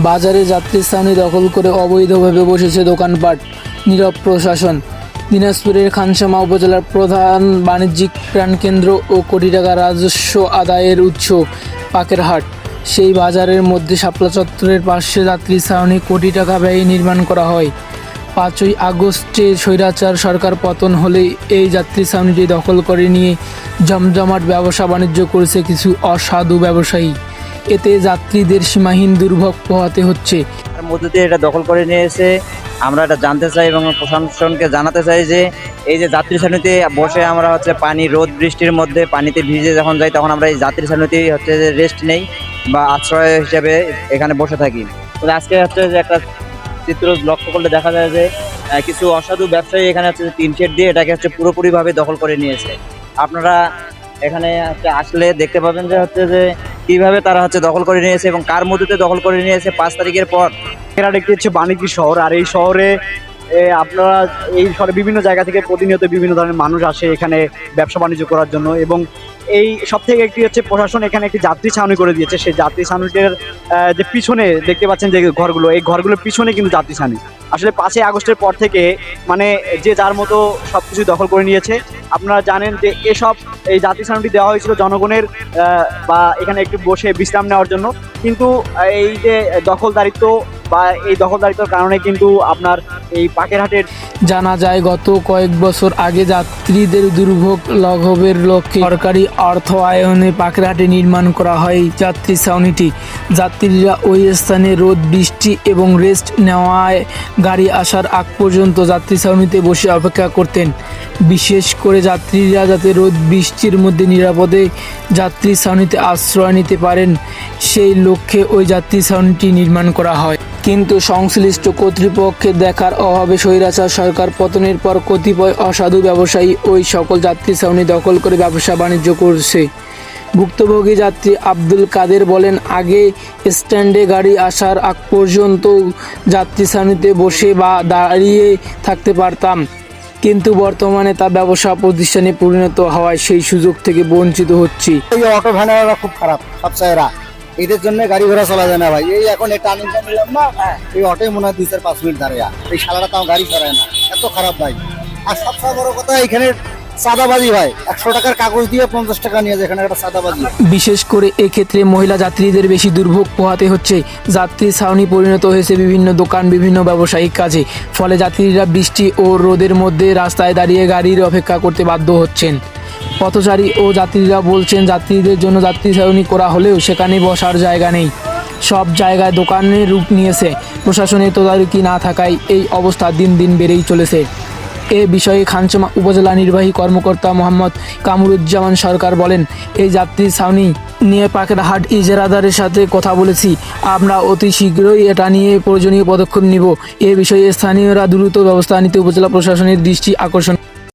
বাজারে যাত্রী ছাউনি দখল করে অবৈধভাবে বসেছে দোকানপাট, নীরব প্রশাসন। দিনাজপুরের খানসামা উপজেলার প্রধান বাণিজ্যিক প্রাণকেন্দ্র ও কোটি টাকা রাজস্ব আদায়ের উৎস পাকের হাট। সেই বাজারের মধ্যে শাপলা চত্বরের পাশে যাত্রী ছাউনি কোটি টাকা ব্যয়ে নির্মাণ করা হয়। 5ই আগস্টে স্বৈরাচার সরকার পতন হলে এই যাত্রী ছাউনিটি দখল করে নিয়ে জমজমাট ব্যবসা বাণিজ্য করেছে কিছু অসাধু ব্যবসায়ী। এতে যাত্রীদের সীমাহীন দুর্ভোগ পোহাতে হচ্ছে। তার মধ্যে দিয়ে এটা দখল করে নিয়েছে। আমরা এটা জানতে চাই এবং প্রশাসনকে জানাতে চাই যে এই যে যাত্রী ছাউনিতে বসে আমরা পানি রোদ বৃষ্টির মধ্যে পানিতে ভিজে যখন যাই তখন আমরা এই যাত্রী ছাউনিতে যে রেস্ট নেই বা আশ্রয় হিসেবে এখানে বসে থাকি। তবে আজকে যে একটা চিত্র লক্ষ্য করলে দেখা যায় যে কিছু অসাধু ব্যবসায়ী এখানে টিন শেড দিয়ে এটাকে পুরোপুরিভাবে দখল করে নিয়েছে। আপনারা এখানে আসলে দেখতে পাবেন যে কিভাবে তারা দখল করে নিয়েছে এবং কার মধ্যে দখল করে নিয়েছে 5 তারিখের পর। এরা একটি বাণিজ্য শহর, আর এই শহরে আপনারা এই শহরে বিভিন্ন জায়গা থেকে প্রতিনিয়ত বিভিন্ন ধরনের মানুষ আসে এখানে ব্যবসা বাণিজ্য করার জন্য। এবং এই সব থেকে একটি প্রশাসন এখানে একটি যাত্রী ছাউনি করে দিয়েছে। সেই যাত্রী ছাউনিটার যে পিছনে দেখতে পাচ্ছেন যে ঘরগুলো, এই ঘরগুলোর পিছনে কিন্তু যাত্রী ছাউনি। আসলে 5ই আগস্টের পর থেকে মানে যে যার মতো সব কিছু দখল করে নিয়েছে। আপনারা জানেন যে এই যাত্রী ছাউনিটি দেওয়া হয়েছিল জনগণের বা এখানে একটু বসে বিশ্রাম নেওয়ার জন্য, কিন্তু এই যে দখলদারিত্ব বা এই দখলদারিত্বর কারণে কিন্তু আপনার এই পাকেরহাটের জানা যায় গত কয়েক বছর আগে যাত্রীদের দুর্ভোগ লাঘবের লক্ষ্যে সরকারি অর্থায়নে পাকেরহাটে নির্মাণ করা হয় যাত্রী ছাউনিটি। যাত্রীরা ওই স্থানে রোদ বৃষ্টি এবং রেস্ট নেওয়ায় গাড়ি আসার আগ পর্যন্ত যাত্রী ছাউনিতে বসে অপেক্ষা করতেন। বিশেষ করে যাত্রীরা যাতে রোদ বৃষ্টির মধ্যে নিরাপদে যাত্রী ছাউনিতে আশ্রয় নিতে পারেন সেই লক্ষ্যে ওই যাত্রী ছাউনিটি নির্মাণ করা হয়। কিন্তু সংশ্লিষ্ট কর্তৃপক্ষের দেখার অভাবে স্বৈরাচার সরকার পতনের পর কতিপয় অসাধু ব্যবসায়ী ওই সকল যাত্রী ছাউনি দখল করে ব্যবসা বাণিজ্য করছে। ভুক্তভোগী যাত্রী আব্দুল কাদের বলেন, আগে স্ট্যান্ডে গাড়ি আসার আগ পর্যন্ত যাত্রী ছাউনিতে বসে বা দাঁড়িয়ে থাকতে পারতাম, কিন্তু বর্তমানে তা ব্যবসা প্রতিষ্ঠানে পরিণত হওয়ায় সেই সুযোগ থেকে বঞ্চিত হচ্ছি। এই অটো ভ্যানেরা খুব খারাপ সবসাইরা, এদের জন্য গাড়ি ঘোড়া চলা যায় না ভাই। এই এখন এই টার্নিংটা নিলাম না, এই অটোই মনে হয় 2-4-5 মিনিট দাঁড়িয়ে, এই শালারা তাও গাড়ি সরায় না, এত খারাপ ভাই। আর সবচেয়ে বড় কথা এখানে চাঁদাবাজি ভাই, 100 টাকার কাগজ দিয়ে 50 টাকা নিয়ে যায়, এখানে একটা চাঁদাবাজি। বিশেষ করে এক্ষেত্রে মহিলা যাত্রীদের বেশি দুর্ভোগ পোহাতে হচ্ছে। যাত্রী ছাউনি পরিণত হয়েছে বিভিন্ন দোকান, বিভিন্ন ব্যবসায়িক কাজে। ফলে যাত্রীরা বৃষ্টি ও রোদের মধ্যে রাস্তায় দাঁড়িয়ে গাড়ির অপেক্ষা করতে বাধ্য হচ্ছেন। পথচারী ও যাত্রীরা বলছেন, যাত্রীদের জন্য যাত্রী ছাউনি করা হলেও সেখানে বসার জায়গা নেই। সব জায়গায় দোকানের রূপ নিয়েছে। প্রশাসনের তদারকি না থাকায় এই অবস্থা দিন দিন বেড়েই চলেছে। এ বিষয়ে খানসামা উপজেলা নির্বাহী কর্মকর্তা মোহাম্মদ কামরুজ্জামান সরকার বলেন, এই যাত্রী ছাউনি নিয়ে পাকেরহাট ইজারাদারের সাথে কথা বলেছি। আমরা অতি শীঘ্রই এটা নিয়ে প্রয়োজনীয় পদক্ষেপ নিব। এ বিষয়ে স্থানীয়রা দ্রুত ব্যবস্থা নিতে উপজেলা প্রশাসনের দৃষ্টি আকর্ষণ